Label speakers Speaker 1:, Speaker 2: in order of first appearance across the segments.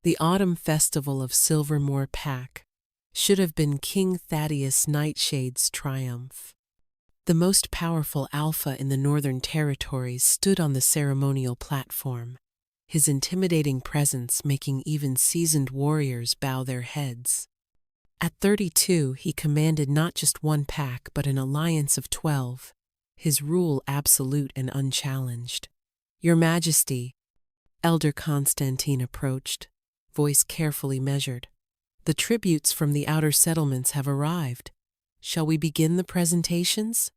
Speaker 1: The autumn festival of Silvermore Pack should have been King Thaddeus Nightshade's triumph. The most powerful alpha in the Northern Territories stood on the ceremonial platform, his intimidating presence making even seasoned warriors bow their heads. At 32, he commanded not just one pack but an alliance of 12, his rule absolute and unchallenged. "Your Majesty," Elder Constantine approached, voice carefully measured. "The tributes from the outer settlements have arrived. Shall we begin the presentations?"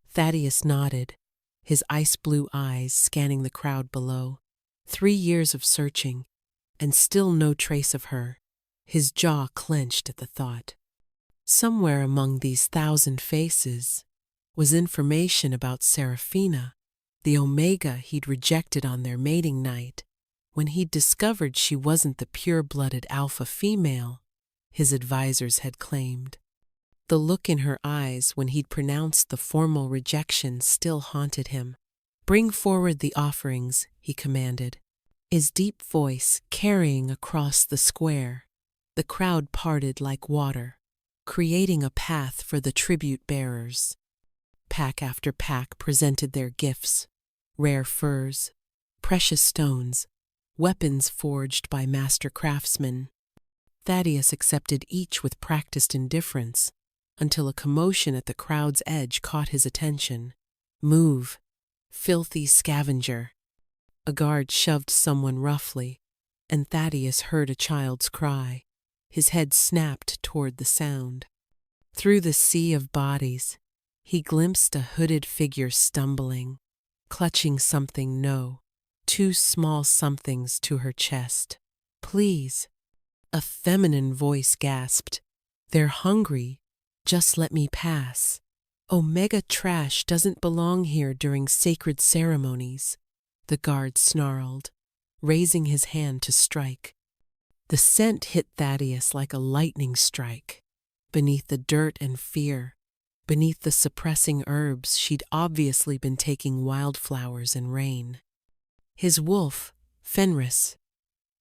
Speaker 1: Thaddeus nodded, his ice-blue eyes scanning the crowd below. 3 years of searching, and still no trace of her. His jaw clenched at the thought. Somewhere among these 1,000 faces was information about Seraphina, the Omega he'd rejected on their mating night, when he'd discovered she wasn't the pure-blooded alpha female his advisors had claimed. The look in her eyes when he'd pronounced the formal rejection still haunted him. "Bring forward the offerings," he commanded, his deep voice carrying across the square. The crowd parted like water, creating a path for the tribute bearers. Pack after pack presented their gifts: rare furs, precious stones, weapons forged by master craftsmen. Thaddeus accepted each with practiced indifference, until a commotion at the crowd's edge caught his attention. "Move, filthy scavenger!" A guard shoved someone roughly, and Thaddeus heard a child's cry. His head snapped toward the sound. Through the sea of bodies, he glimpsed a hooded figure stumbling, clutching something two small somethings to her chest. "Please," a feminine voice gasped. "They're hungry. Just let me pass. Omega trash doesn't belong here during sacred ceremonies," the guard snarled, raising his hand to strike. The scent hit Thaddeus like a lightning strike. Beneath the dirt and fear, beneath the suppressing herbs, she'd obviously been taking wildflowers and rain. His wolf, Fenris,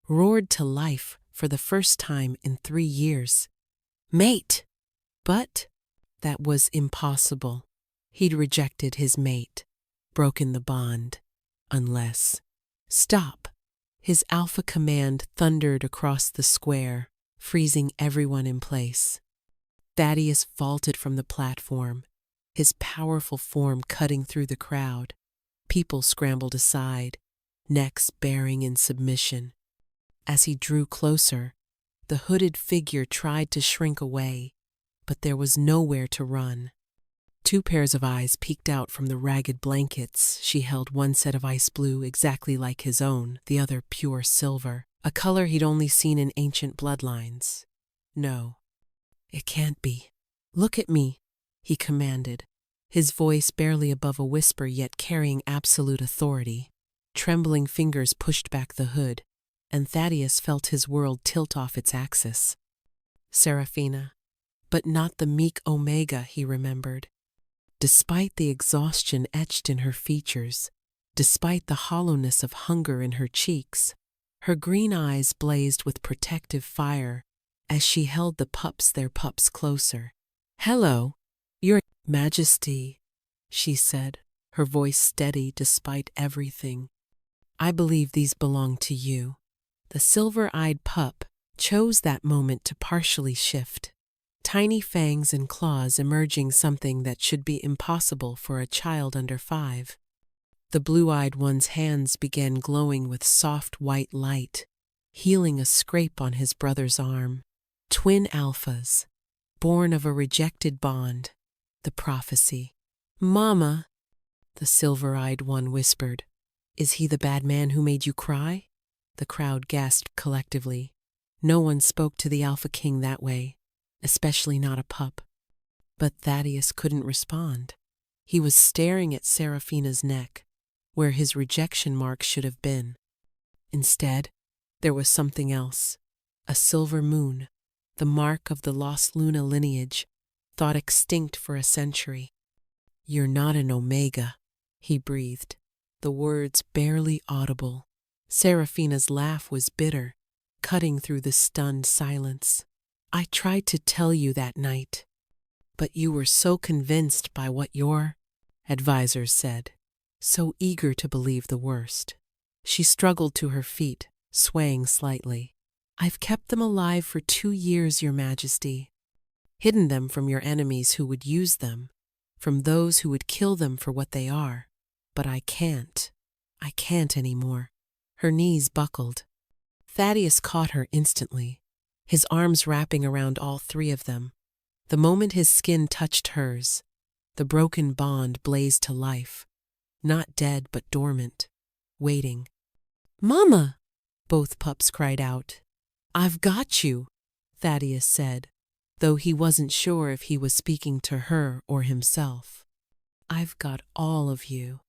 Speaker 1: roared to life for the first time in 3 years. "Mate!" But that was impossible. He'd rejected his mate, broken the bond. Unless— "Stop!" His alpha command thundered across the square, freezing everyone in place. Thaddeus vaulted from the platform, his powerful form cutting through the crowd. People scrambled aside, necks baring in submission. As he drew closer, the hooded figure tried to shrink away, but there was nowhere to run. 2 pairs of eyes peeked out from the ragged blankets. She held one set of ice blue, exactly like his own, the other pure silver, a color he'd only seen in ancient bloodlines. "No, it can't be. Look at me," he commanded, his voice barely above a whisper yet carrying absolute authority. Trembling fingers pushed back the hood, and Thaddeus felt his world tilt off its axis. Seraphina, but not the meek Omega he remembered. Despite the exhaustion etched in her features, despite the hollowness of hunger in her cheeks, her green eyes blazed with protective fire as she held their pups closer. "Hello, Your Majesty," she said, her voice steady despite everything. "I believe these belong to you." The silver-eyed pup chose that moment to partially shift, tiny fangs and claws emerging, something that should be impossible for a child under 5. The blue-eyed one's hands began glowing with soft white light, healing a scrape on his brother's arm. Twin alphas, born of a rejected bond, the prophecy. "Mama," the silver-eyed one whispered. "Is he the bad man who made you cry?" The crowd gasped collectively. No one spoke to the Alpha King that way, especially not a pup. But Thaddeus couldn't respond. He was staring at Seraphina's neck, where his rejection mark should have been. Instead, there was something else. A silver moon, the mark of the lost Luna lineage, thought extinct for a century. "You're not an Omega," he breathed, the words barely audible. Seraphina's laugh was bitter, cutting through the stunned silence. I tried to tell you that night, but you were so convinced by what your advisors said, so eager to believe the worst. She struggled to her feet, swaying slightly. I've kept them alive for 2 years, Your Majesty. Hidden them from your enemies who would use them, from those who would kill them for what they are. But I can't. I can't anymore. Her knees buckled. Thaddeus caught her instantly, his arms wrapping around all 3 of them. The moment his skin touched hers, the broken bond blazed to life, not dead but dormant, waiting. "Mama!" both pups cried out. "I've got you," Thaddeus said, though he wasn't sure if he was speaking to her or himself. "I've got all of you."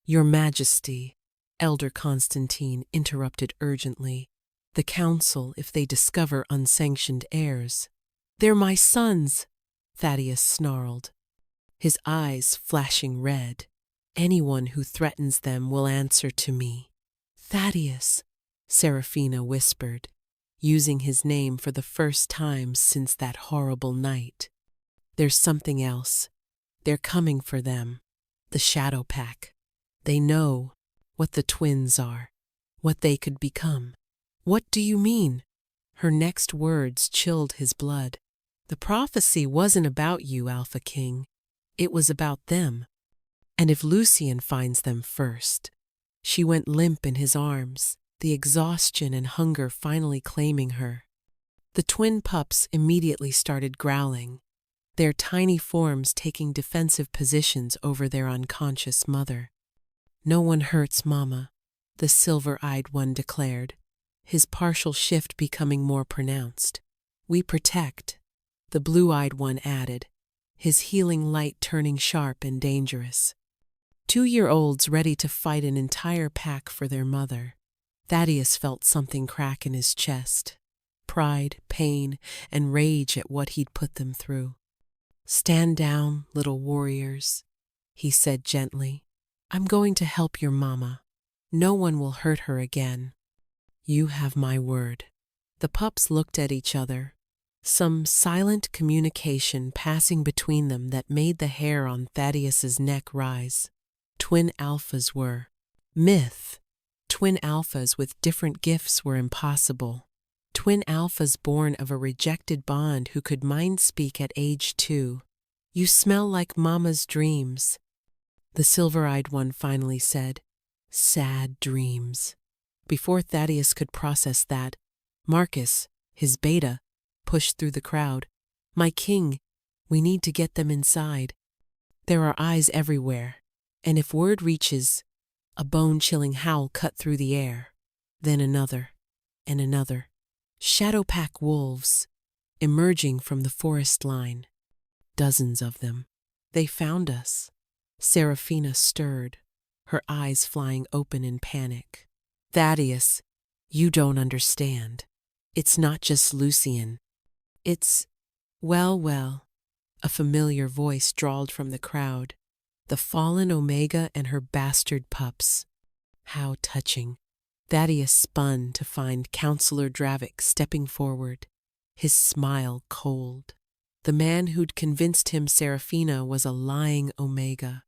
Speaker 1: "Your Majesty," Elder Constantine interrupted urgently. "The council, if they discover unsanctioned heirs." "They're my sons," Thaddeus snarled, his eyes flashing red. "Anyone who threatens them will answer to me." "Thaddeus," Seraphina whispered, using his name for the first time since that horrible night. "There's something else. They're coming for them. The Shadow Pack. They know what the twins are, what they could become." "What do you mean?" Her next words chilled his blood. "The prophecy wasn't about you, Alpha King. It was about them. And if Lucian finds them first." She went limp in his arms, the exhaustion and hunger finally claiming her. The twin pups immediately started growling, their tiny forms taking defensive positions over their unconscious mother. "No one hurts Mama," the silver-eyed one declared, his partial shift becoming more pronounced. "We protect," the blue-eyed one added, his healing light turning sharp and dangerous. 2-year-olds ready to fight an entire pack for their mother. Thaddeus felt something crack in his chest. Pride, pain, and rage at what he'd put them through. "Stand down, little warriors," he said gently. "I'm going to help your mama. No one will hurt her again. You have my word." The pups looked at each other, some silent communication passing between them that made the hair on Thaddeus's neck rise. Twin alphas were myth. Twin alphas with different gifts were impossible. Twin alphas born of a rejected bond who could mind speak at age 2. "You smell like Mama's dreams," the silver-eyed one finally said. "Sad dreams." Before Thaddeus could process that, Marcus, his beta, pushed through the crowd. "My king, we need to get them inside. There are eyes everywhere, and if word reaches..." A bone-chilling howl cut through the air, then another, and another. Shadow Pack wolves, emerging from the forest line. Dozens of them. "They found us." Seraphina stirred, her eyes flying open in panic. "Thaddeus, you don't understand. It's not just Lucian. It's..." Well, a familiar voice drawled from the crowd. "The fallen Omega and her bastard pups." How touching. Thaddeus spun to find Counselor Dravik stepping forward, his smile cold. The man who'd convinced him Seraphina was a lying Omega.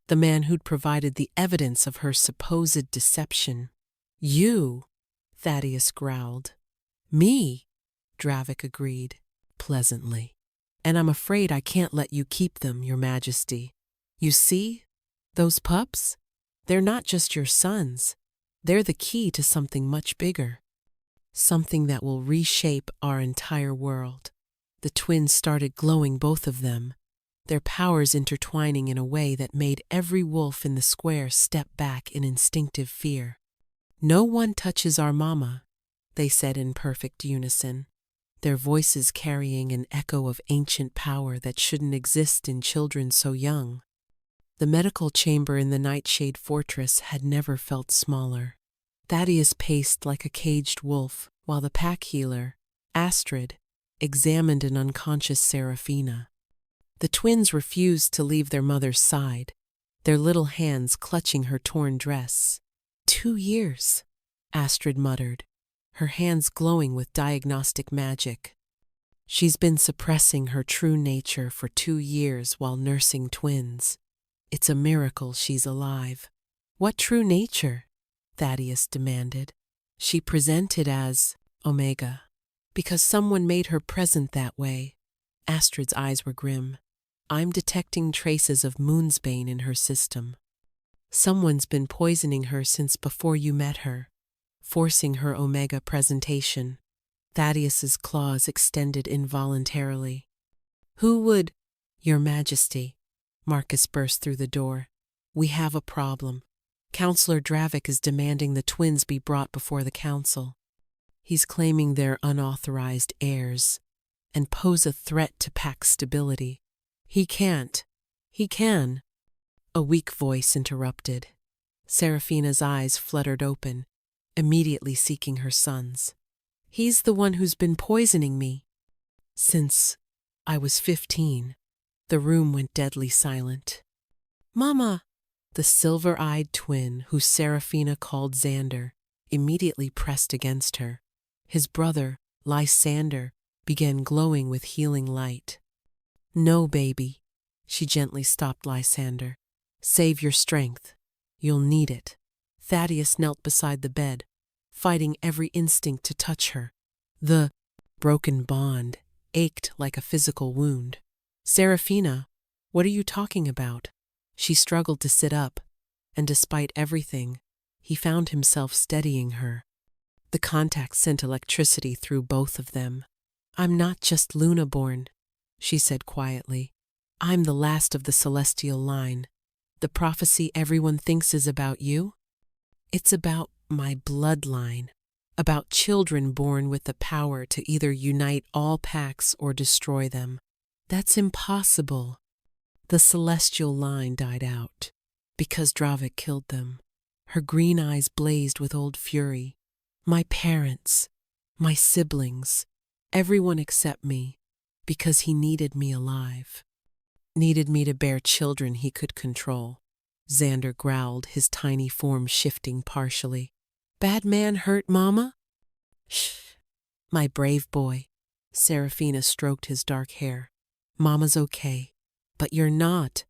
Speaker 1: The man who'd provided the evidence of her supposed deception. "You," Thaddeus growled. "Me," Dravik agreed, pleasantly. "And I'm afraid I can't let you keep them, Your Majesty. You see, those pups? They're not just your sons. They're the key to something much bigger. Something that will reshape our entire world." The twins started glowing, both of them, their powers intertwining in a way that made every wolf in the square step back in instinctive fear. "No one touches our mama," they said in perfect unison, their voices carrying an echo of ancient power that shouldn't exist in children so young. The medical chamber in the Nightshade Fortress had never felt smaller. Thaddeus paced like a caged wolf, while the pack healer, Astrid, examined an unconscious Seraphina. The twins refused to leave their mother's side, their little hands clutching her torn dress. 2 years, Astrid muttered, her hands glowing with diagnostic magic. She's been suppressing her true nature for 2 years while nursing twins. It's a miracle she's alive. What true nature? Thaddeus demanded. She presented as Omega. Because someone made her present that way. Astrid's eyes were grim. I'm detecting traces of Moonsbane in her system. Someone's been poisoning her since before you met her, forcing her Omega presentation. Thaddeus's claws extended involuntarily. Who would? Your Majesty. Marcus burst through the door. We have a problem. Counselor Dravik is demanding the twins be brought before the council. He's claiming they're unauthorized heirs and pose a threat to pack stability. He can't. He can. A weak voice interrupted. Seraphina's eyes fluttered open, immediately seeking her son's. He's the one who's been poisoning me. Since I was 15, the room went deadly silent. Mama! The silver-eyed twin, who Seraphina called Xander, immediately pressed against her. His brother, Lysander, began glowing with healing light. No, baby. She gently stopped Lysander. Save your strength. You'll need it. Thaddeus knelt beside the bed, fighting every instinct to touch her. The broken bond ached like a physical wound. Seraphina, what are you talking about? She struggled to sit up, and despite everything, he found himself steadying her. The contact sent electricity through both of them. I'm not just Luna-born, she said quietly. I'm the last of the celestial line. The prophecy everyone thinks is about you? It's about my bloodline, about children born with the power to either unite all packs or destroy them. That's impossible. The celestial line died out because Dravik killed them. Her green eyes blazed with old fury. My parents, my siblings, everyone except me, because he needed me alive. Needed me to bear children he could control. Xander growled, his tiny form shifting partially. Bad man hurt Mama? Shh, my brave boy. Seraphina stroked his dark hair. Mama's okay. But you're not,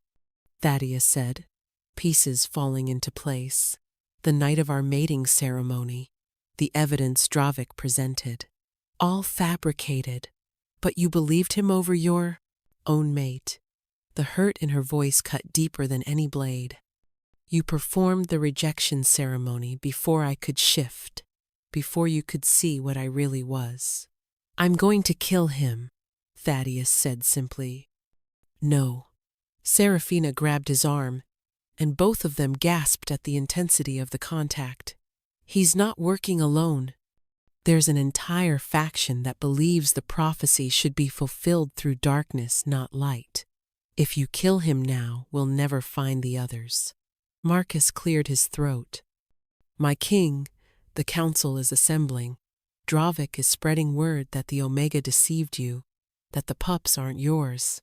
Speaker 1: Thaddeus said, pieces falling into place. The night of our mating ceremony, the evidence Dravik presented. All fabricated, but you believed him over your own mate. The hurt in her voice cut deeper than any blade. You performed the rejection ceremony before I could shift, before you could see what I really was. I'm going to kill him, Thaddeus said simply. No. Seraphina grabbed his arm, and both of them gasped at the intensity of the contact. He's not working alone. There's an entire faction that believes the prophecy should be fulfilled through darkness, not light. If you kill him now, we'll never find the others. Marcus cleared his throat. My king, the council is assembling. Dravik is spreading word that the Omega deceived you, that the pups aren't yours.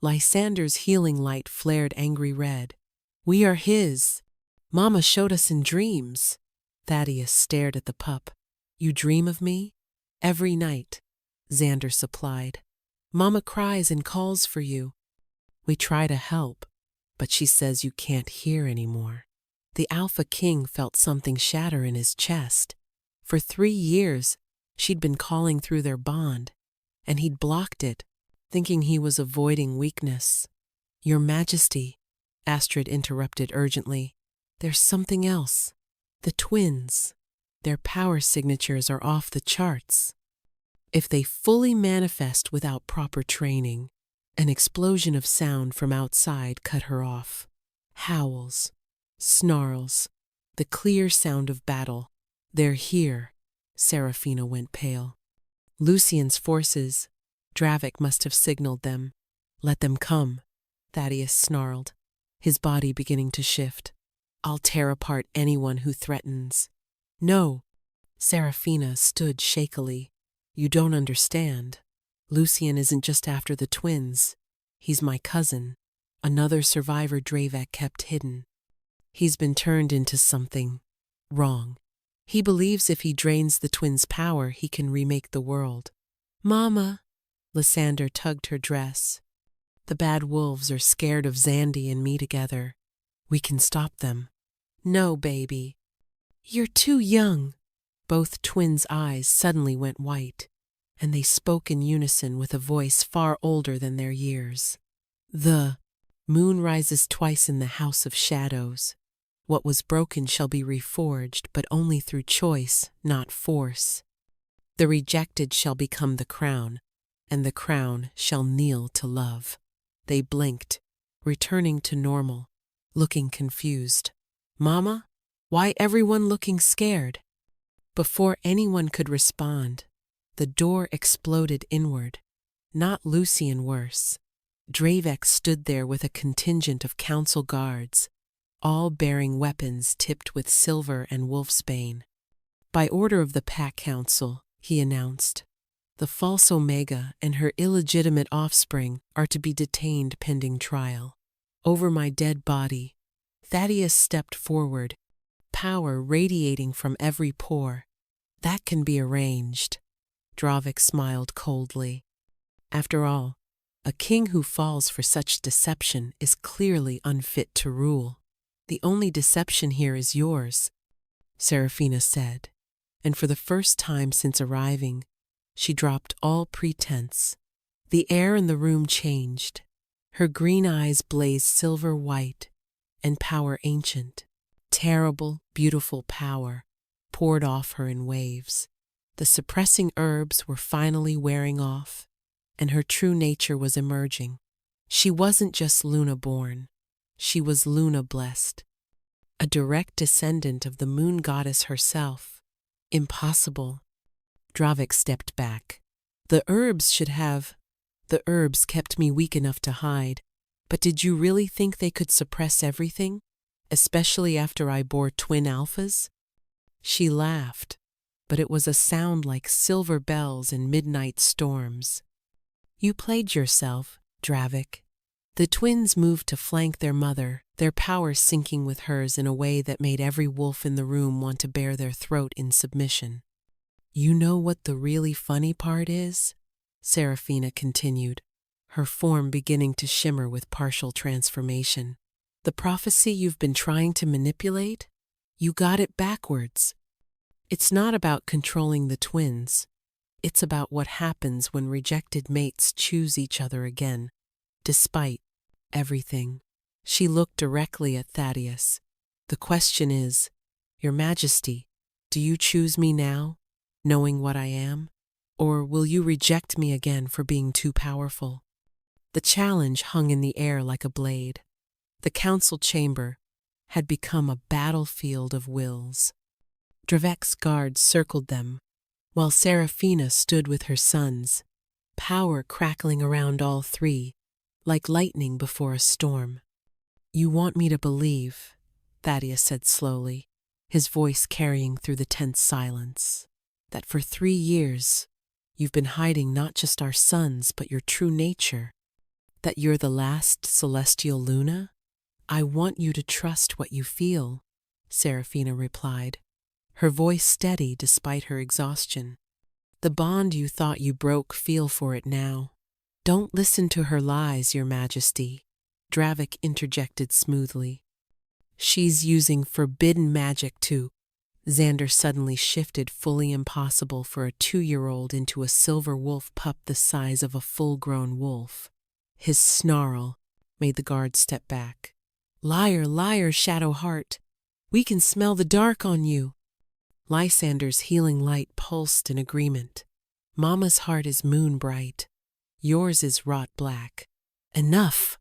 Speaker 1: Lysander's healing light flared angry red. We are his. Mama showed us in dreams. Thaddeus stared at the pup. You dream of me? Every night, Xander supplied. Mama cries and calls for you. We try to help, but she says you can't hear anymore. The Alpha King felt something shatter in his chest. For 3 years, she'd been calling through their bond, and he'd blocked it, thinking he was avoiding weakness. Your Majesty, Astrid interrupted urgently. There's something else. The twins. Their power signatures are off the charts. If they fully manifest without proper training, an explosion of sound from outside cut her off. Howls, snarls, the clear sound of battle. They're here. Seraphina went pale. Lucian's forces. Dravik must have signaled them. Let them come, Thaddeus snarled, his body beginning to shift. I'll tear apart anyone who threatens. No. Seraphina stood shakily. You don't understand. Lucian isn't just after the twins. He's my cousin, another survivor Dravik kept hidden. He's been turned into something wrong. He believes if he drains the twins' power, he can remake the world. Mama, Lysander tugged her dress. The bad wolves are scared of Zandy and me together. We can stop them. No, baby. You're too young. Both twins' eyes suddenly went white, and they spoke in unison with a voice far older than their years. The moon rises twice in the house of shadows. What was broken shall be reforged, but only through choice, not force. The rejected shall become the crown, and the crown shall kneel to love. They blinked, returning to normal, looking confused. Mama, why everyone looking scared? Before anyone could respond, the door exploded inward. Not Lucian worse. Dravek stood there with a contingent of council guards, all bearing weapons tipped with silver and wolfsbane. By order of the Pack Council, he announced, the false Omega and her illegitimate offspring are to be detained pending trial. Over my dead body, Thaddeus stepped forward, power radiating from every pore. That can be arranged. Dravik smiled coldly. After all, a king who falls for such deception is clearly unfit to rule. The only deception here is yours, Seraphina said, and for the first time since arriving, she dropped all pretense. The air in the room changed. Her green eyes blazed silver white, and power ancient, terrible, beautiful power poured off her in waves. The suppressing herbs were finally wearing off, and her true nature was emerging. She wasn't just Luna born, she was Luna blessed, a direct descendant of the moon goddess herself. Impossible. Dravik stepped back. The herbs kept me weak enough to hide, but did you really think they could suppress everything, especially after I bore twin alphas? She laughed, but it was a sound like silver bells in midnight storms. You played yourself, Dravik. The twins moved to flank their mother, their power syncing with hers in a way that made every wolf in the room want to bare their throat in submission. You know what the really funny part is? Seraphina continued, her form beginning to shimmer with partial transformation. The prophecy you've been trying to manipulate? You got it backwards. It's not about controlling the twins. It's about what happens when rejected mates choose each other again, despite everything. She looked directly at Thaddeus. The question is, Your Majesty, do you choose me now, knowing what I am? Or will you reject me again for being too powerful? The challenge hung in the air like a blade. The council chamber had become a battlefield of wills. Dravek's guards circled them, while Seraphina stood with her sons, power crackling around all three, like lightning before a storm. You want me to believe, Thaddeus said slowly, his voice carrying through the tense silence, that for 3 years you've been hiding not just our sons but your true nature, that you're the last celestial Luna? I want you to trust what you feel, Seraphina replied, her voice steady despite her exhaustion. The bond you thought you broke, feel for it now. Don't listen to her lies, Your Majesty, Dravik interjected smoothly. She's using forbidden magic too. Xander suddenly shifted, fully impossible for a 2-year-old into a silver wolf pup the size of a full-grown wolf. His snarl made the guard step back. Liar, liar, Shadowheart. We can smell the dark on you. Lysander's healing light pulsed in agreement. Mama's heart is moon bright. Yours is wrought black. Enough!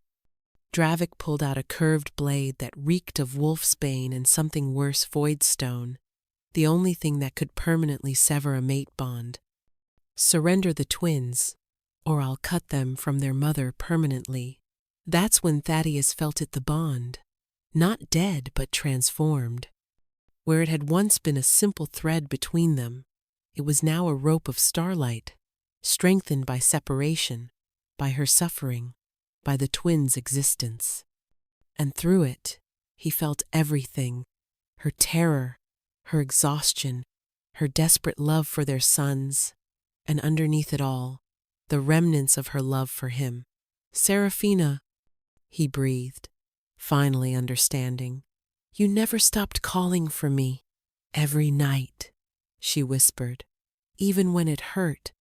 Speaker 1: Dravik pulled out a curved blade that reeked of wolfsbane and something worse, voidstone, the only thing that could permanently sever a mate bond. Surrender the twins, or I'll cut them from their mother permanently. That's when Thaddeus felt it, the bond. Not dead, but transformed. Where it had once been a simple thread between them, it was now a rope of starlight, strengthened by separation, by her suffering, by the twins' existence. And through it, he felt everything, her terror, her exhaustion, her desperate love for their sons, and underneath it all, the remnants of her love for him. "Seraphina," he breathed, finally understanding. "You never stopped calling for me." "Every night," she whispered, "even when it hurt,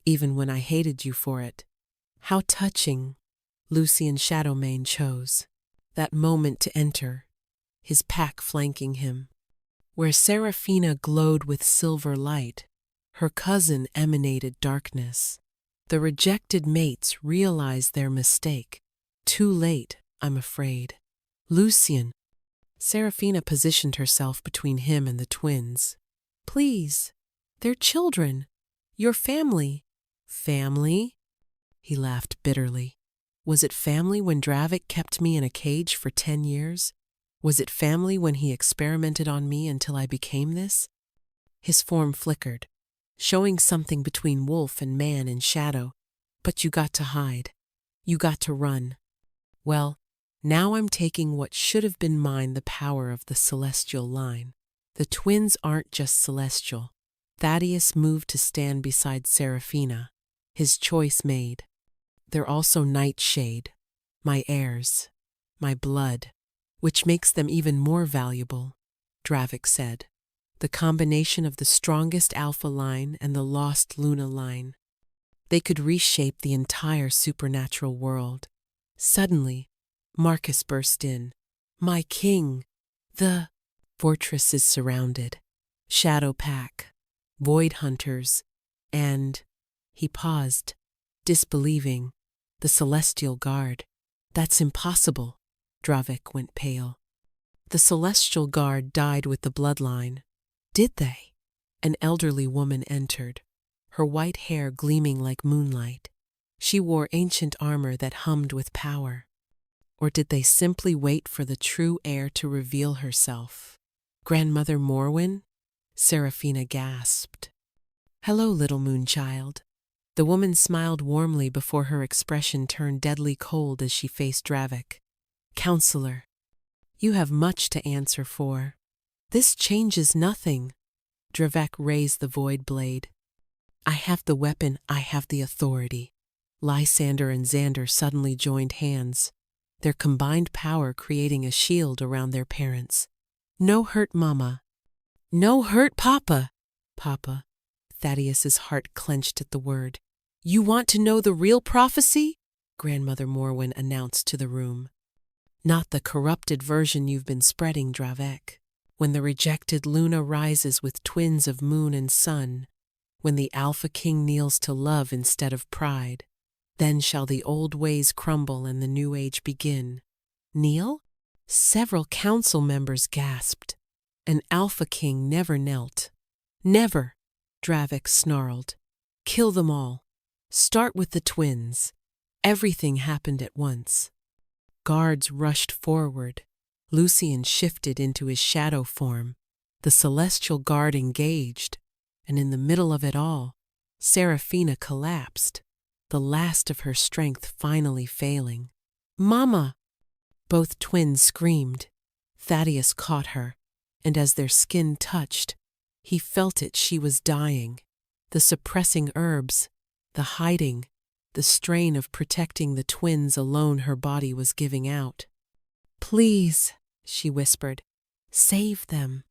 Speaker 1: even when I hated you for it." How touching. Lucian Shadowmane chose that moment to enter, his pack flanking him. Where Seraphina glowed with silver light, her cousin emanated darkness. The rejected mates realized their mistake. Too late, I'm afraid. "Lucian." Seraphina positioned herself between him and the twins. "Please, they're children. Your family." "Family?" He laughed bitterly. Was it family when Dravik kept me in a cage for 10 years? Was it family when he experimented on me until I became this? His form flickered, showing something between wolf and man in shadow. "But you got to hide. You got to run." "Well, now I'm taking what should have been mine, the power of the celestial line." The twins aren't just celestial. Thaddeus moved to stand beside Seraphina, his choice made. They're also nightshade, my heirs, my blood, which makes them even more valuable, Dravik said. The combination of the strongest Alpha line and the lost Luna line. They could reshape the entire supernatural world. Suddenly, Marcus burst in. "My king! The fortress is surrounded. Shadow Pack, Void Hunters, and..." He paused, disbelieving. "The Celestial Guard." "That's impossible." Dravik went pale. "The Celestial Guard died with the bloodline." "Did they?" An elderly woman entered, her white hair gleaming like moonlight. She wore ancient armor that hummed with power. Or did they simply wait for the true heir to reveal herself? "Grandmother Morwen?" Seraphina gasped. "Hello, little moonchild." The woman smiled warmly before her expression turned deadly cold as she faced Dravik. "Counselor, you have much to answer for." "This changes nothing." Dravik raised the void blade. "I have the weapon, I have the authority." Lysander and Xander suddenly joined hands, their combined power creating a shield around their parents. "No hurt, Mama." "No hurt, Papa." "Papa." Thaddeus's heart clenched at the word. "You want to know the real prophecy?" Grandmother Morwen announced to the room. "Not the corrupted version you've been spreading, Dravik. When the rejected Luna rises with twins of moon and sun, when the Alpha King kneels to love instead of pride, then shall the old ways crumble and the new age begin." "Kneel?" Several council members gasped. An Alpha King never knelt. "Never," Dravik snarled. "Kill them all. Start with the twins." Everything happened at once. Guards rushed forward. Lucian shifted into his shadow form. The Celestial Guard engaged. And in the middle of it all, Seraphina collapsed, the last of her strength finally failing. "Mama!" Both twins screamed. Thaddeus caught her, and as their skin touched, he felt it, she was dying. The suppressing herbs, the hiding, the strain of protecting the twins alone her body was giving out. "Please," she whispered, "save them.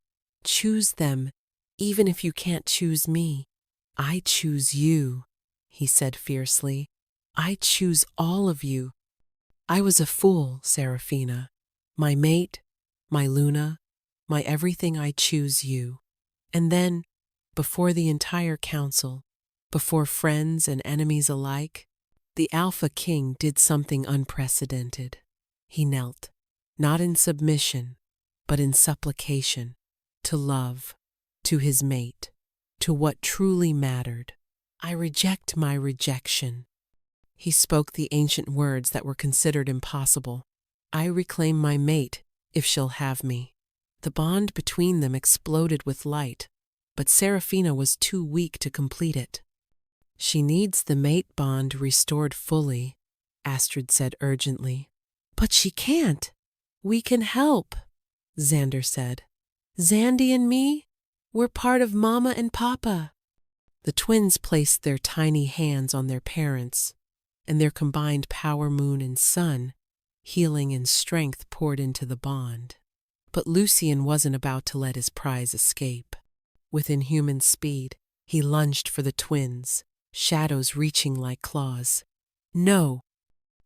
Speaker 1: Choose them, even if you can't choose me." "I choose you," he said fiercely. "I choose all of you." "I was a fool, Seraphina. My mate, my Luna, my everything, I choose you." And then, before the entire council, before friends and enemies alike, the Alpha King did something unprecedented. He knelt, not in submission, but in supplication, to love, to his mate, to what truly mattered. "I reject my rejection." He spoke the ancient words that were considered impossible. "I reclaim my mate, if she'll have me." The bond between them exploded with light, but Seraphina was too weak to complete it. "She needs the mate bond restored fully," Astrid said urgently. "But she can't." "We can help," Xander said. "Xandy and me?" We're part of Mama and Papa. The twins placed their tiny hands on their parents, and their combined power, moon and sun, healing and strength poured into the bond. But Lucian wasn't about to let his prize escape. With inhuman speed, he lunged for the twins, shadows reaching like claws. No!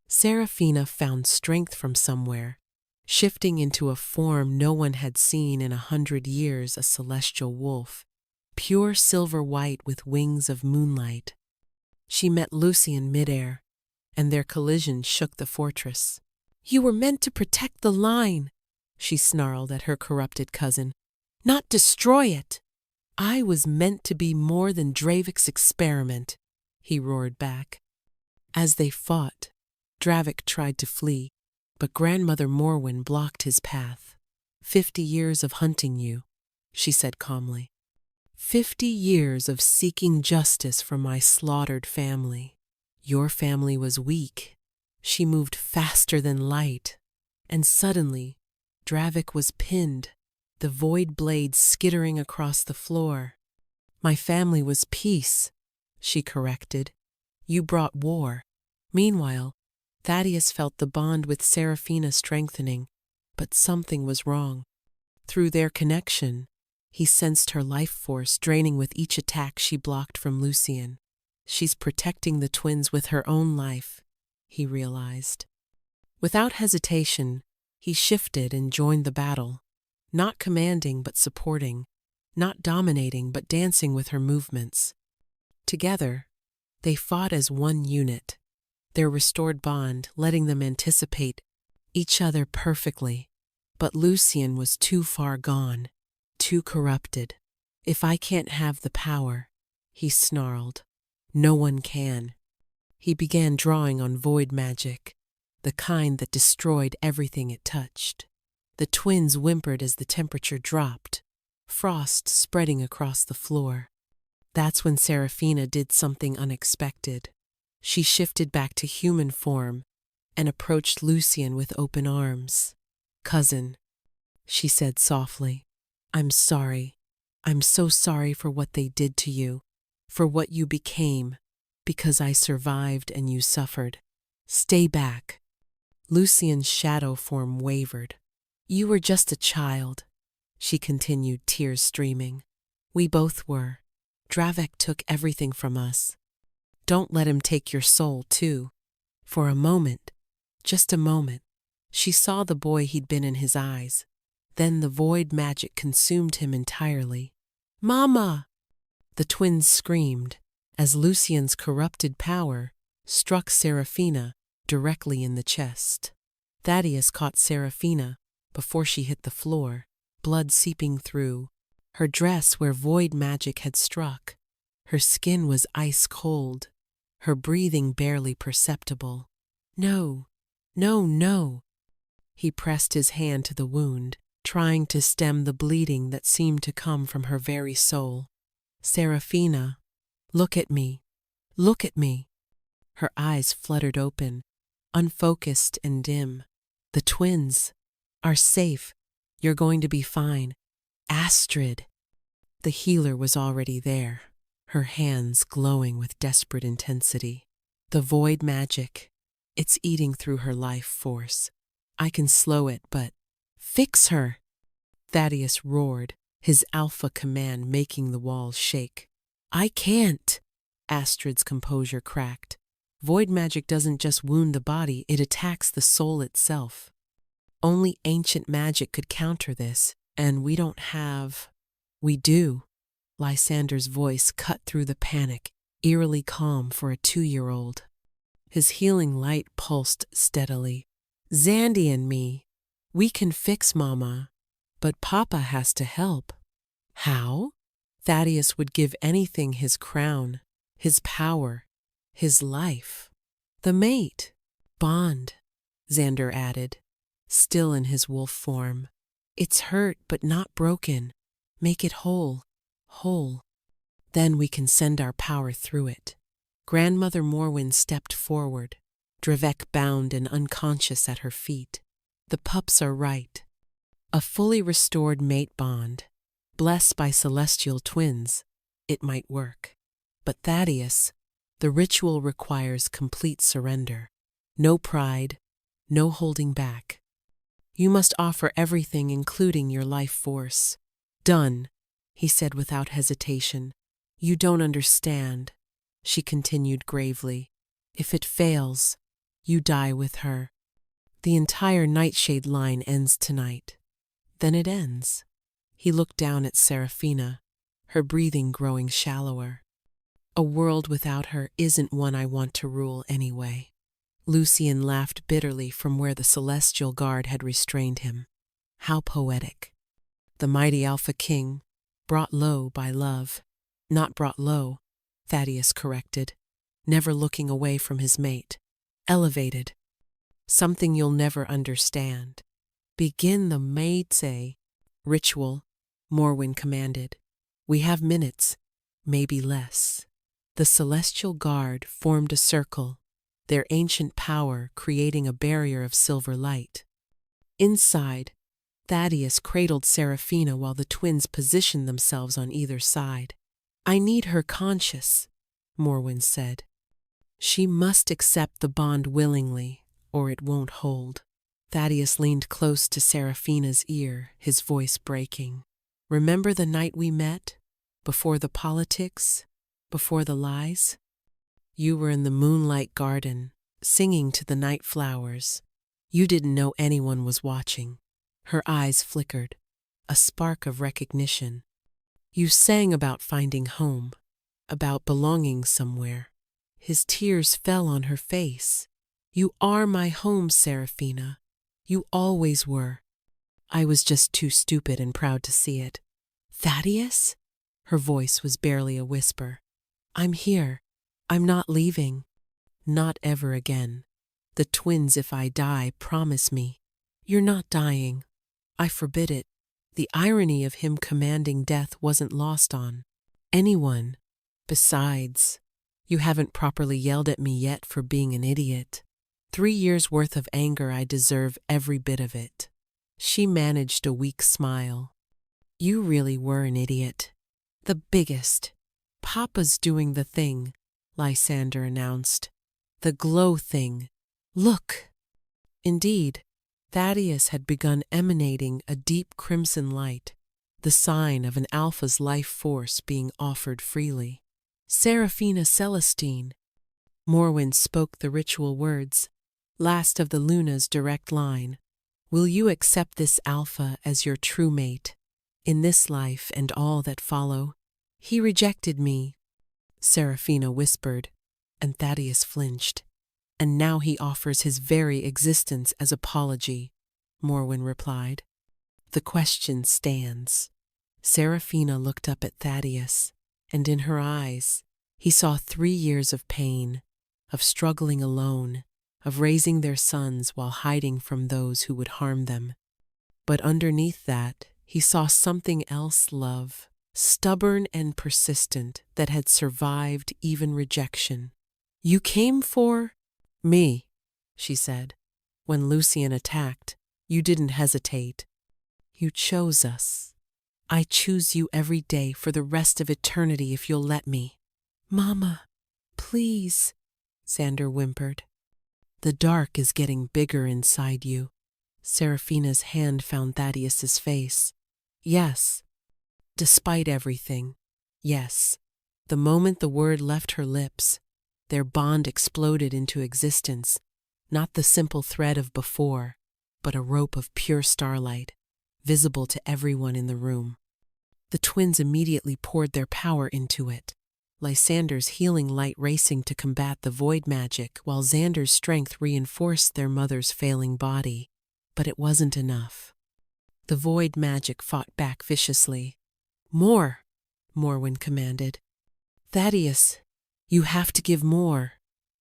Speaker 1: Serafina found strength from somewhere, shifting into a form no one had seen in 100 years, a celestial wolf, pure silver white with wings of moonlight. She met Lucian midair, and their collision shook the fortress. You were meant to protect the line, she snarled at her corrupted cousin, not destroy it. I was meant to be more than Dravik's experiment, he roared back. As they fought, Dravik tried to flee, but Grandmother Morwen blocked his path. 50 years of hunting you, she said calmly. 50 years of seeking justice for my slaughtered family. Your family was weak. She moved faster than light, and suddenly, Dravik was pinned, the void blade skittering across the floor. My family was peace, she corrected. You brought war. Meanwhile, Thaddeus felt the bond with Serafina strengthening, but something was wrong. Through their connection, he sensed her life force draining with each attack she blocked from Lucian. She's protecting the twins with her own life, he realized. Without hesitation, he shifted and joined the battle, not commanding but supporting, not dominating but dancing with her movements. Together, they fought as one unit, their restored bond letting them anticipate each other perfectly. But Lucian was too far gone, too corrupted. If I can't have the power, he snarled, no one can. He began drawing on void magic, the kind that destroyed everything it touched. The twins whimpered as the temperature dropped, frost spreading across the floor. That's when Serafina did something unexpected. She shifted back to human form and approached Lucian with open arms. Cousin, she said softly, I'm sorry. I'm so sorry for what they did to you, for what you became, because I survived and you suffered. Stay back. Lucian's shadow form wavered. You were just a child, she continued, tears streaming. We both were. Dravik took everything from us. Don't let him take your soul, too. For a moment, just a moment, she saw the boy he'd been in his eyes. Then the void magic consumed him entirely. Mama! The twins screamed as Lucian's corrupted power struck Serafina directly in the chest. Thaddeus caught Serafina before she hit the floor, blood seeping through. Her dress where void magic had struck. Her skin was ice cold, her breathing barely perceptible. No, no, no. He pressed his hand to the wound, trying to stem the bleeding that seemed to come from her very soul. Serafina, look at me. Look at me. Her eyes fluttered open, unfocused and dim. The twins are safe. You're going to be fine. Astrid. The healer was already there, her hands glowing with desperate intensity. The void magic, it's eating through her life force. I can slow it, but fix her! Thaddeus roared, his alpha command making the walls shake. I can't! Astrid's composure cracked. Void magic doesn't just wound the body, it attacks the soul itself. Only ancient magic could counter this, and we don't have... We do. Lysander's voice cut through the panic, eerily calm for a 2-year-old. His healing light pulsed steadily. Zandy and me, we can fix Mama, but Papa has to help. How? Thaddeus would give anything, his crown, his power, his life. The mate. Bond, Xander added, still in his wolf form. It's hurt but not broken. Make it whole, whole. Then we can send our power through it. Grandmother Morwen stepped forward, Dravik bound and unconscious at her feet. The pups are right. A fully restored mate bond. blessed by celestial twins, it might work. But Thaddeus, the ritual requires complete surrender. No pride, no holding back. You must offer everything, including your life force. Done, he said without hesitation. You don't understand, she continued gravely. If it fails, you die with her. The entire Nightshade line ends tonight. Then it ends. He looked down at Seraphina, her breathing growing shallower. A world without her isn't one I want to rule anyway. Lucian laughed bitterly from where the celestial guard had restrained him. How poetic. The mighty Alpha King, brought low by love. Not brought low, Thaddeus corrected, never looking away from his mate. Elevated. Something you'll never understand. Begin the Maitse ritual, Morwen commanded. We have minutes, maybe less. The celestial guard formed a circle, their ancient power creating a barrier of silver light. Inside, Thaddeus cradled Seraphina while the twins positioned themselves on either side. I need her conscious, Morwen said. She must accept the bond willingly, or it won't hold. Thaddeus leaned close to Seraphina's ear, his voice breaking. Remember the night we met? Before the politics? Before the lies? You were in the moonlight garden, singing to the night flowers. You didn't know anyone was watching. Her eyes flickered, a spark of recognition. You sang about finding home, about belonging somewhere. His tears fell on her face. You are my home, Seraphina. You always were. I was just too stupid and proud to see it. Thaddeus? Her voice was barely a whisper. I'm here. I'm not leaving. Not ever again. The twins, if I die, promise me. You're not dying. I forbid it. The irony of him commanding death wasn't lost on anyone. Besides, you haven't properly yelled at me yet for being an idiot. 3 years' worth of anger, I deserve every bit of it. She managed a weak smile. You really were an idiot. The biggest. Papa's doing the thing, Lysander announced. The glow thing. Look! Indeed, Thaddeus had begun emanating a deep crimson light, the sign of an alpha's life force being offered freely. Seraphina Celestine. Morwen spoke the ritual words, last of the Luna's direct line. Will you accept this alpha as your true mate, in this life and all that follow? He rejected me, Seraphina whispered, and Thaddeus flinched. And now he offers his very existence as apology, Morwen replied. The question stands. Seraphina looked up at Thaddeus, and in her eyes, he saw 3 years of pain, of struggling alone, of raising their sons while hiding from those who would harm them. But underneath that, he saw something else, love, stubborn and persistent, that had survived even rejection. You came for me, she said. When Lucian attacked, you didn't hesitate. You chose us. I choose you every day for the rest of eternity if you'll let me. Mama, please, Xander whimpered. The dark is getting bigger inside you. Seraphina's hand found Thaddeus's face. Yes. Despite everything. Yes. The moment the word left her lips, their bond exploded into existence, not the simple thread of before, but a rope of pure starlight, visible to everyone in the room. The twins immediately poured their power into it, Lysander's healing light racing to combat the void magic, while Xander's strength reinforced their mother's failing body. But it wasn't enough. The void magic fought back viciously. More, Morwen commanded. Thaddeus, you have to give more.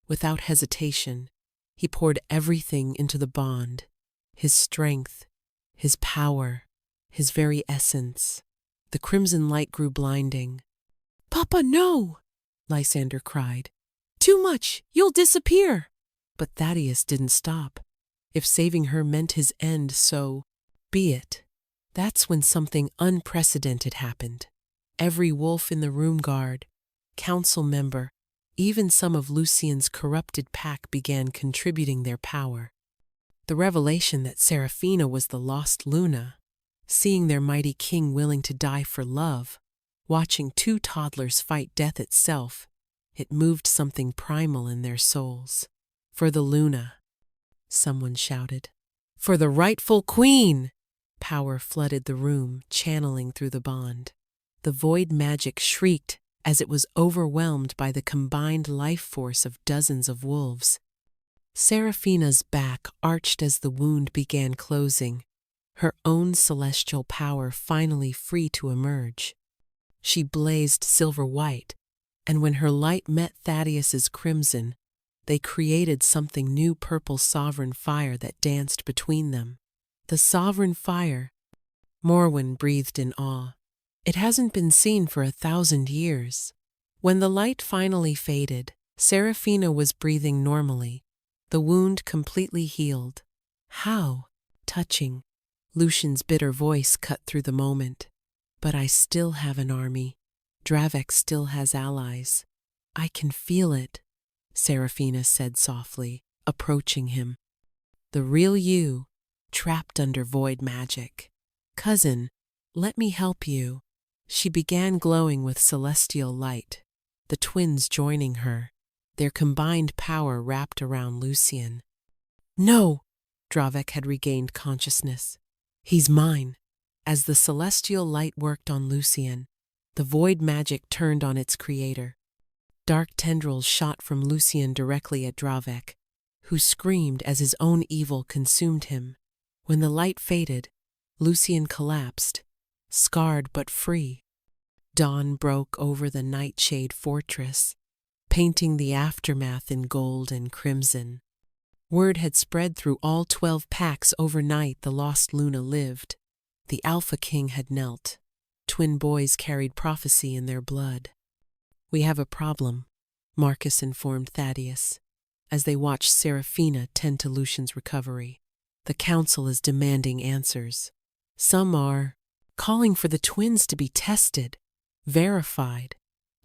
Speaker 1: Without hesitation, he poured everything into the bond. His strength, his power, his very essence. The crimson light grew blinding. Papa, no! Lysander cried. Too much! You'll disappear! But Thaddeus didn't stop. If saving her meant his end, so be it. That's when something unprecedented happened. Every wolf in the room guard, council member, even some of Lucien's corrupted pack began contributing their power. The revelation that Serafina was the lost Luna, seeing their mighty king willing to die for love, watching two toddlers fight death itself, it moved something primal in their souls. For the Luna, someone shouted. For the rightful queen! Power flooded the room, channeling through the bond. The void magic shrieked as it was overwhelmed by the combined life force of dozens of wolves. Serafina's back arched as the wound began closing, her own celestial power finally free to emerge. She blazed silver-white, and when her light met Thaddeus's crimson, they created something new, purple sovereign fire that danced between them. The sovereign fire, Morwen breathed in awe. It hasn't been seen for 1,000 years. When the light finally faded, Serafina was breathing normally, the wound completely healed. How? Touching. Lucien's bitter voice cut through the moment. But I still have an army. Dravek still has allies. I can feel it, Serafina said softly, approaching him. The real you, trapped under void magic. Cousin, let me help you. She began glowing with celestial light, the twins joining her, their combined power wrapped around Lucien. No! Dravek had regained consciousness. He's mine. As the celestial light worked on Lucien, the void magic turned on its creator. Dark tendrils shot from Lucien directly at Dravek, who screamed as his own evil consumed him. When the light faded, Lucien collapsed, scarred but free. Dawn broke over the Nightshade fortress, painting the aftermath in gold and crimson. Word had spread through all 12 packs overnight the lost Luna lived. The Alpha King had knelt. Twin boys carried prophecy in their blood. We have a problem, Marcus informed Thaddeus, as they watched Serafina tend to Lucien's recovery. The council is demanding answers. Some are calling for the twins to be tested, verified.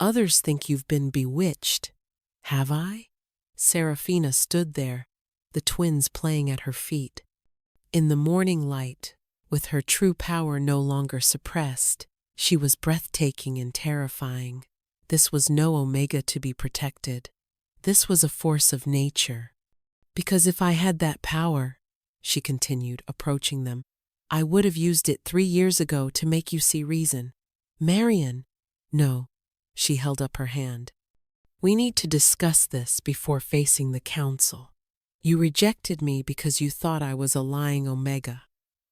Speaker 1: Others think you've been bewitched. Have I? Serafina stood there, the twins playing at her feet. In the morning light, with her true power no longer suppressed, she was breathtaking and terrifying. This was no Omega to be protected. This was a force of nature. Because if I had that power, she continued, approaching them, I would have used it 3 years ago to make you see reason. Marion! No, she held up her hand. We need to discuss this before facing the council. You rejected me because you thought I was a lying Omega.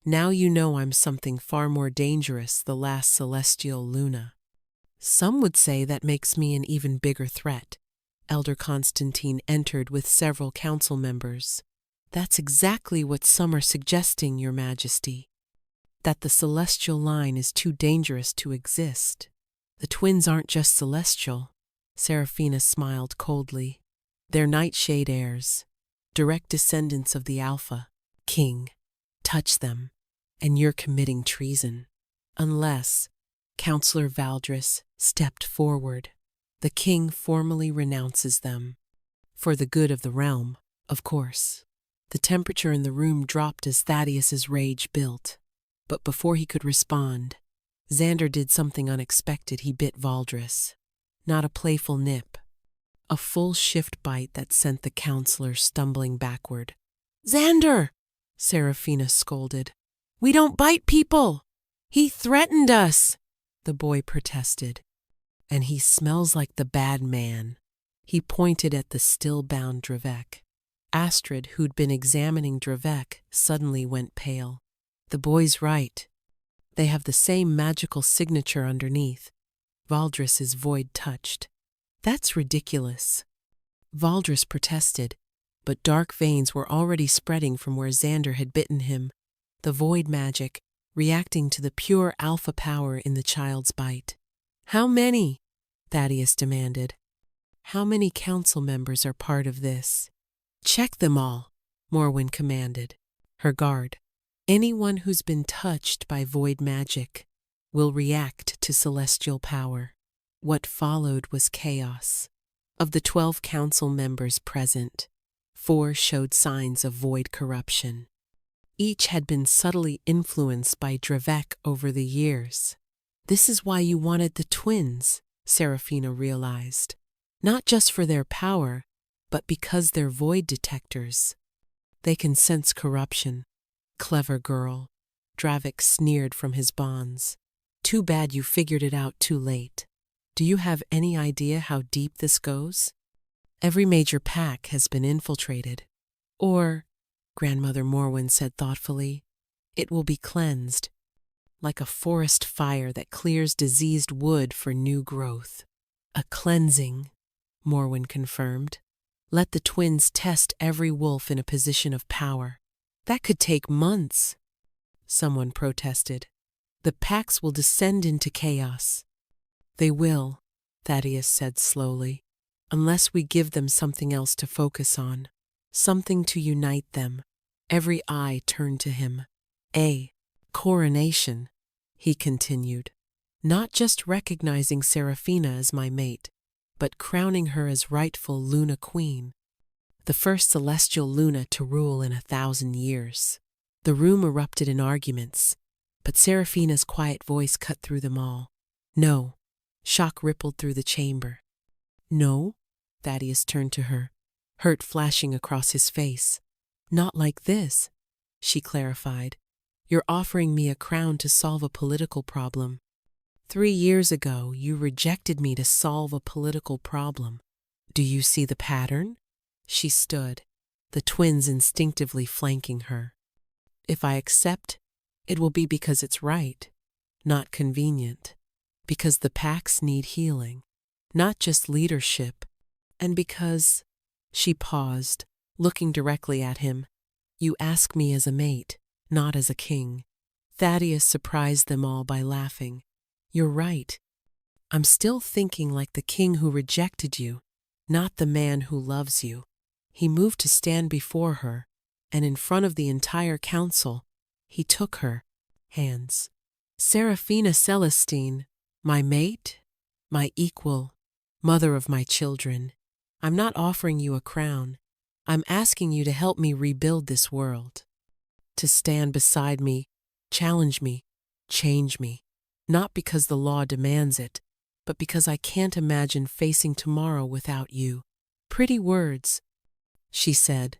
Speaker 1: Now you know I'm something far more dangerous, the last celestial Luna. Some would say that makes me an even bigger threat. Elder Constantine entered with several council members. That's exactly what some are suggesting, Your Majesty. That the celestial line is too dangerous to exist. The twins aren't just celestial. Serafina smiled coldly. They're Nightshade heirs, direct descendants of the Alpha King. Touch them, and you're committing treason. Unless, Counselor Valdris stepped forward, the king formally renounces them. For the good of the realm, of course. The temperature in the room dropped as Thaddeus's rage built. But before he could respond, Xander did something unexpected. He bit Valdris. Not a playful nip. A full shift bite that sent the counselor stumbling backward. Xander! Serafina scolded. We don't bite people! He threatened us! The boy protested. And he smells like the bad man. He pointed at the still-bound Dravek. Astrid, who'd been examining Dravek, suddenly went pale. The boy's right. They have the same magical signature underneath. Valdris's void touched. That's ridiculous. Valdris protested, but dark veins were already spreading from where Xander had bitten him, the void magic reacting to the pure alpha power in the child's bite. How many? Thaddeus demanded. How many council members are part of this? Check them all, Morwen commanded. Her guard. Anyone who's been touched by void magic will react to celestial power. What followed was chaos. Of the 12 council members present, 4 showed signs of void corruption. Each had been subtly influenced by Dravek over the years. This is why you wanted the twins, Serafina realized. Not just for their power, but because they're void detectors. They can sense corruption. Clever girl, Dravik sneered from his bonds. Too bad you figured it out too late. Do you have any idea how deep this goes? Every major pack has been infiltrated. Or, Grandmother Morwen said thoughtfully, it will be cleansed, like a forest fire that clears diseased wood for new growth. A cleansing, Morwen confirmed. Let the twins test every wolf in a position of power. That could take months. Someone protested. The packs will descend into chaos. They will, Thaddeus said slowly, unless we give them something else to focus on, something to unite them. Every eye turned to him. A coronation, he continued. Not just recognizing Serafina as my mate, but crowning her as rightful Luna Queen. The first celestial Luna to rule in 1,000 years. The room erupted in arguments, but Serafina's quiet voice cut through them all. No. Shock rippled through the chamber. No? Thaddeus turned to her, hurt flashing across his face. Not like this, she clarified. You're offering me a crown to solve a political problem. 3 years ago, you rejected me to solve a political problem. Do you see the pattern? She stood, the twins instinctively flanking her. If I accept, it will be because it's right, not convenient. Because the packs need healing, not just leadership. And because, she paused, looking directly at him, you ask me as a mate, not as a king. Thaddeus surprised them all by laughing. You're right. I'm still thinking like the king who rejected you, not the man who loves you. He moved to stand before her, and in front of the entire council, he took her hands. Serafina Celestine, my mate, my equal, mother of my children, I'm not offering you a crown. I'm asking you to help me rebuild this world. To stand beside me, challenge me, change me. Not because the law demands it, but because I can't imagine facing tomorrow without you. Pretty words, she said,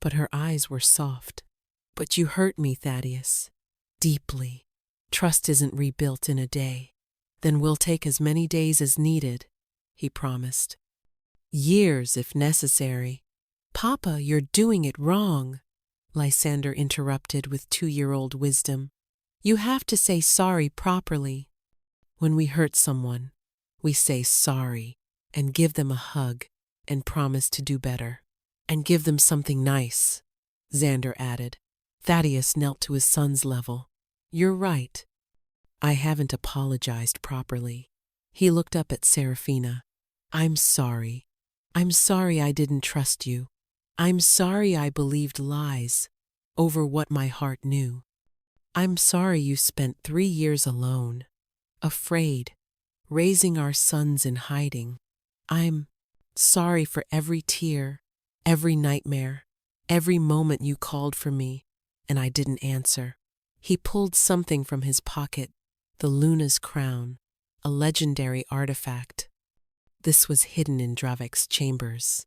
Speaker 1: but her eyes were soft. But you hurt me, Thaddeus. Deeply. Trust isn't rebuilt in a day. Then we'll take as many days as needed, he promised. Years if necessary. Papa, you're doing it wrong, Lysander interrupted with 2-year-old wisdom. You have to say sorry properly. When we hurt someone, we say sorry and give them a hug and promise to do better. And give them something nice, Xander added. Thaddeus knelt to his son's level. You're right. I haven't apologized properly. He looked up at Serafina. I'm sorry. I'm sorry I didn't trust you. I'm sorry I believed lies over what my heart knew. I'm sorry you spent 3 years alone, afraid, raising our sons in hiding. I'm sorry for every tear, every nightmare, every moment you called for me, and I didn't answer. He pulled something from his pocket, the Luna's crown, a legendary artifact. This was hidden in Dravik's chambers.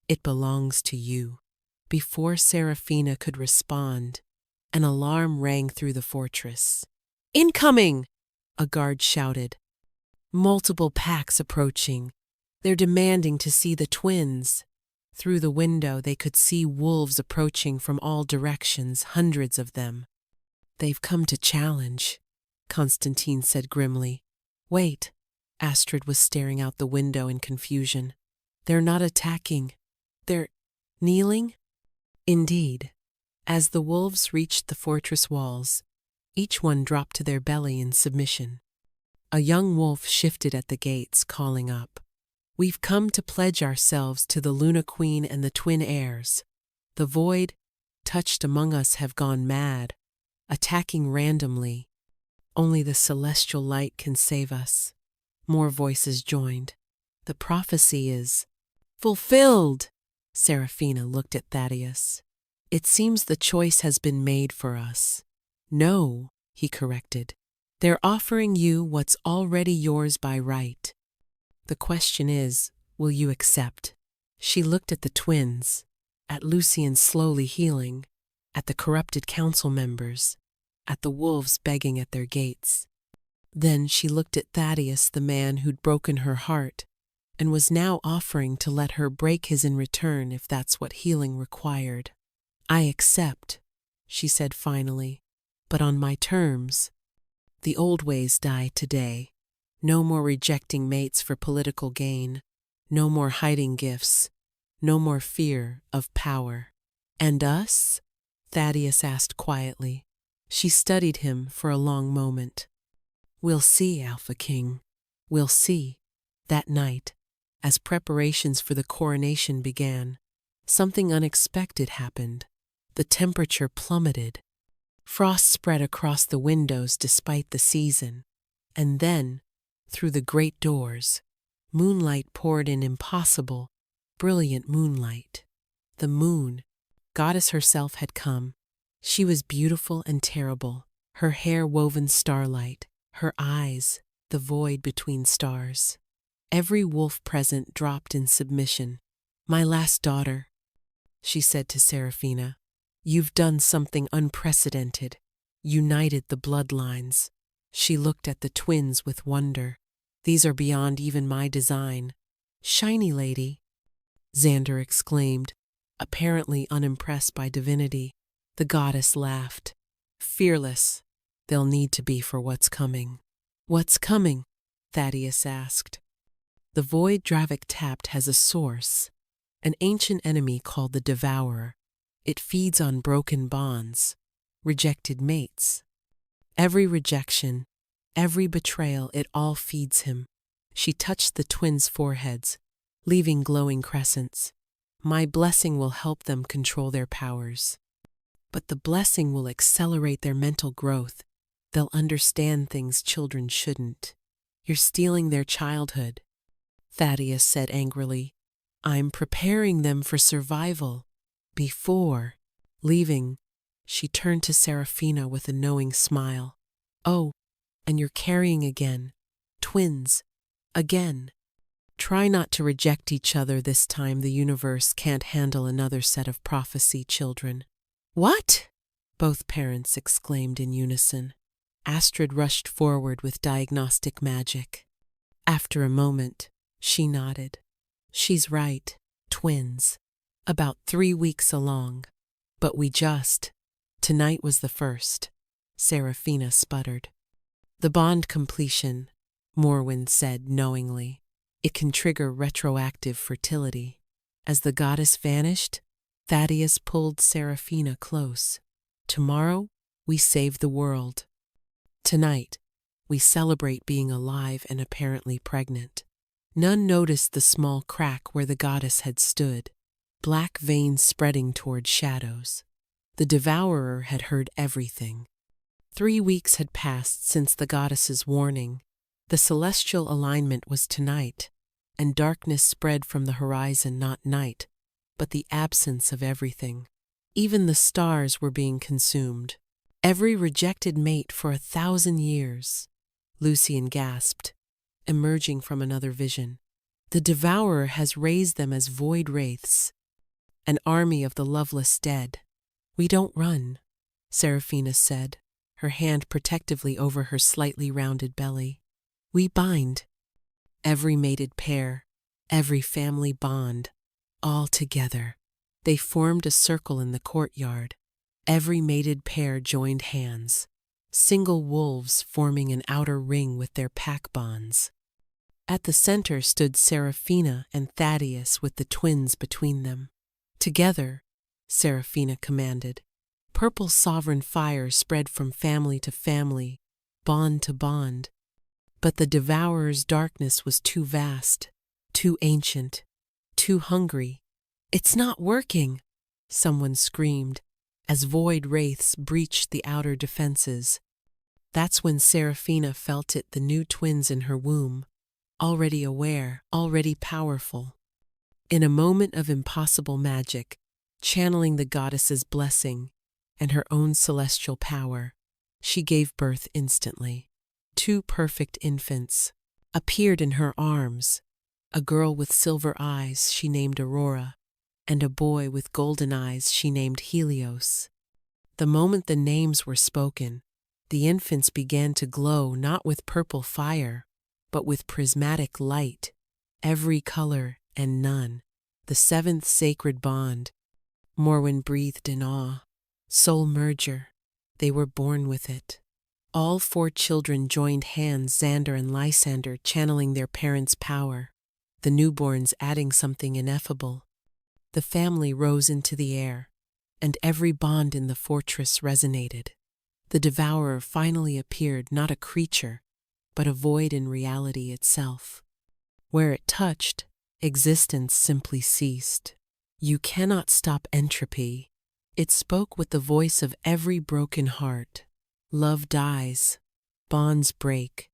Speaker 1: It belongs to you. Before Serafina could respond, an alarm rang through the fortress. Incoming! A guard shouted. Multiple packs approaching. They're demanding to see the twins. Through the window they could see wolves approaching from all directions, hundreds of them. They've come to challenge, Constantine said grimly. Wait, Astrid was staring out the window in confusion. They're not attacking. They're kneeling? Indeed. As the wolves reached the fortress walls, each one dropped to their belly in submission. A young wolf shifted at the gates, calling up. We've come to pledge ourselves to the Luna Queen and the twin heirs. The void, touched among us, have gone mad. attacking randomly. Only the celestial light can save us. More voices joined. The prophecy is fulfilled. Serafina looked at Thaddeus. It seems the choice has been made for us. No, he corrected. They're offering you what's already yours by right. The question is, will you accept? She looked at the twins, at Lucian slowly healing, at the corrupted council members, at the wolves begging at their gates. Then she looked at Thaddeus, the man who'd broken her heart, and was now offering to let her break his in return if that's what healing required. I accept, she said finally, but on my terms. The old ways die today. No more rejecting mates for political gain. No more hiding gifts. No more fear of power. And us? Thaddeus asked quietly. She studied him for a long moment. We'll see, Alpha King. We'll see. That night, as preparations for the coronation began, something unexpected happened. The temperature plummeted. Frost spread across the windows despite the season. And then, through the great doors, moonlight poured in, impossible, brilliant moonlight. The moon, goddess herself, had come. She was beautiful and terrible, her hair woven starlight, her eyes the void between stars. Every wolf present dropped in submission. My last daughter, she said to Serafina, you've done something unprecedented, united the bloodlines. She looked at the twins with wonder. These are beyond even my design. Shiny lady, Xander exclaimed, apparently unimpressed by divinity. The goddess laughed. Fearless, they'll need to be for what's coming. What's coming? Thaddeus asked. The void Dravik tapped has a source, an ancient enemy called the Devourer. It feeds on broken bonds, rejected mates. Every rejection, every betrayal, it all feeds him. She touched the twins' foreheads, leaving glowing crescents. My blessing will help them control their powers. But the blessing will accelerate their mental growth. They'll understand things children shouldn't. You're stealing their childhood, Thaddeus said angrily. I'm preparing them for survival. Before leaving, she turned to Serafina with a knowing smile. Oh, and you're carrying again. Twins. Again. Try not to reject each other this time. The universe can't handle another set of prophecy, children. What? Both parents exclaimed in unison. Astrid rushed forward with diagnostic magic. After a moment, she nodded. She's right. Twins. About 3 weeks along. But tonight was the first. Serafina sputtered. The bond completion, Morwen said knowingly. It can trigger retroactive fertility. As the goddess vanished, Thaddeus pulled Serafina close. Tomorrow, we save the world. Tonight, we celebrate being alive and apparently pregnant. None noticed the small crack where the goddess had stood, black veins spreading toward shadows. The Devourer had heard everything. 3 weeks had passed since the goddess's warning. The celestial alignment was tonight, and darkness spread from the horizon, not night, but the absence of everything. Even the stars were being consumed. Every rejected mate for 1,000 years, Lucian gasped, emerging from another vision. The Devourer has raised them as void wraiths, an army of the loveless dead. We don't run, Serafina said, her hand protectively over her slightly rounded belly. We bind. Every mated pair, every family bond, all together. They formed a circle in the courtyard. Every mated pair joined hands, single wolves forming an outer ring with their pack bonds. At the center stood Serafina and Thaddeus with the twins between them. Together, Serafina commanded. Purple sovereign fire spread from family to family, bond to bond. But the Devourer's darkness was too vast, too ancient, too hungry. It's not working, someone screamed. as void wraiths breached the outer defenses. That's when Seraphina felt it, the new twins in her womb, already aware, already powerful. In a moment of impossible magic, channeling the goddess's blessing and her own celestial power, she gave birth instantly. 2 perfect infants appeared in her arms, a girl with silver eyes she named Aurora, and a boy with golden eyes she named Helios. The moment the names were spoken, the infants began to glow not with purple fire, but with prismatic light, every color and none, the 7th sacred bond. Morwen breathed in awe. Soul merger. They were born with it. All 4 children joined hands, Xander and Lysander channeling their parents' power, the newborns adding something ineffable. The family rose into the air, and every bond in the fortress resonated. The devourer finally appeared, not a creature, but a void in reality itself. Where it touched, existence simply ceased. You cannot stop entropy. It spoke with the voice of every broken heart. Love dies. Bonds break.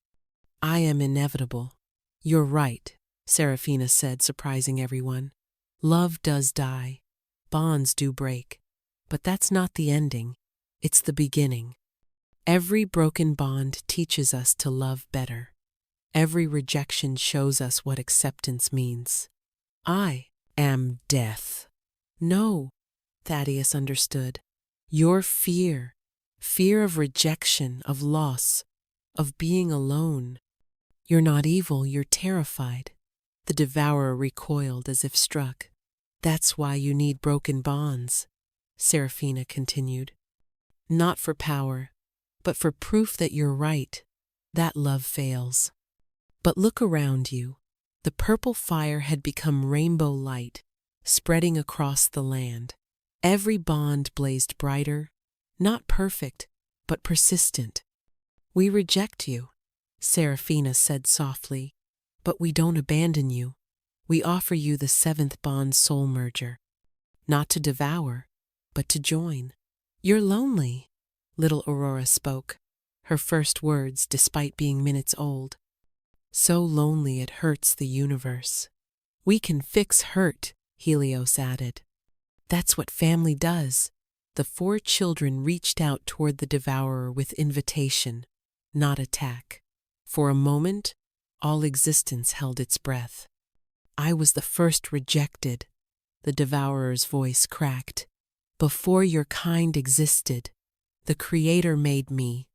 Speaker 1: I am inevitable. You're right, Seraphina said, surprising everyone. Love does die. Bonds do break. But that's not the ending. It's the beginning. Every broken bond teaches us to love better. Every rejection shows us what acceptance means. I am death. No, Thaddeus understood. Your fear of rejection, of loss, of being alone. You're not evil, you're terrified. The devourer recoiled as if struck. That's why you need broken bonds, Seraphina continued. Not for power, but for proof that you're right, that love fails. But look around you. The purple fire had become rainbow light, spreading across the land. Every bond blazed brighter, not perfect, but persistent. We reject you, Seraphina said softly, but we don't abandon you. We offer you the 7th bond soul merger. Not to devour, but to join. You're lonely, little Aurora spoke, her first words despite being minutes old. So lonely it hurts the universe. We can fix hurt, Helios added. That's what family does. The 4 children reached out toward the devourer with invitation, not attack. For a moment, all existence held its breath. I was the first rejected, the devourer's voice cracked. Before your kind existed, the Creator made me,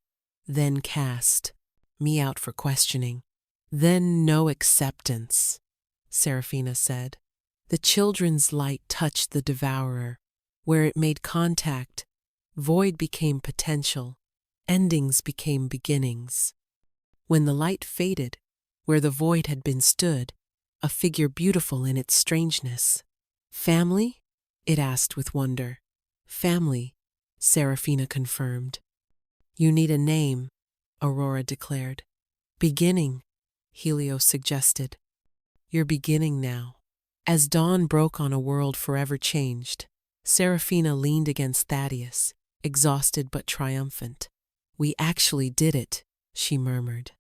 Speaker 1: then cast me out for questioning. Then no acceptance, Seraphina said. The children's light touched the devourer. Where it made contact, void became potential, endings became beginnings. When the light faded, where the void had been stood, a figure beautiful in its strangeness. Family? It asked with wonder. Family, Seraphina confirmed. You need a name, Aurora declared. Beginning, Helios suggested. You're beginning now. As dawn broke on a world forever changed, Seraphina leaned against Thaddeus, exhausted but triumphant. We actually did it, she murmured.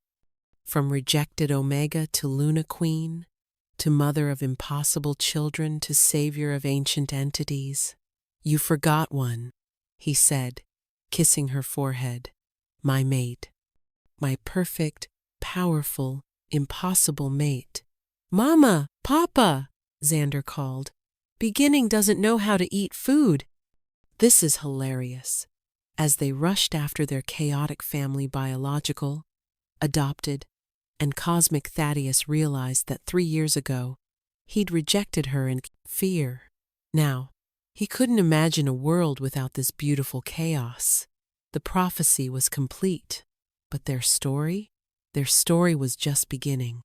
Speaker 1: From rejected Omega to Luna Queen, to mother of impossible children to savior of ancient entities. You forgot one, he said, kissing her forehead. My mate. My perfect, powerful, impossible mate. Mama! Papa! Xander called. Beginning doesn't know how to eat food. This is hilarious. As they rushed after their chaotic family, biological, adopted, and cosmic, Thaddeus realized that 3 years ago, he'd rejected her in fear. Now, he couldn't imagine a world without this beautiful chaos. The prophecy was complete, but their story was just beginning.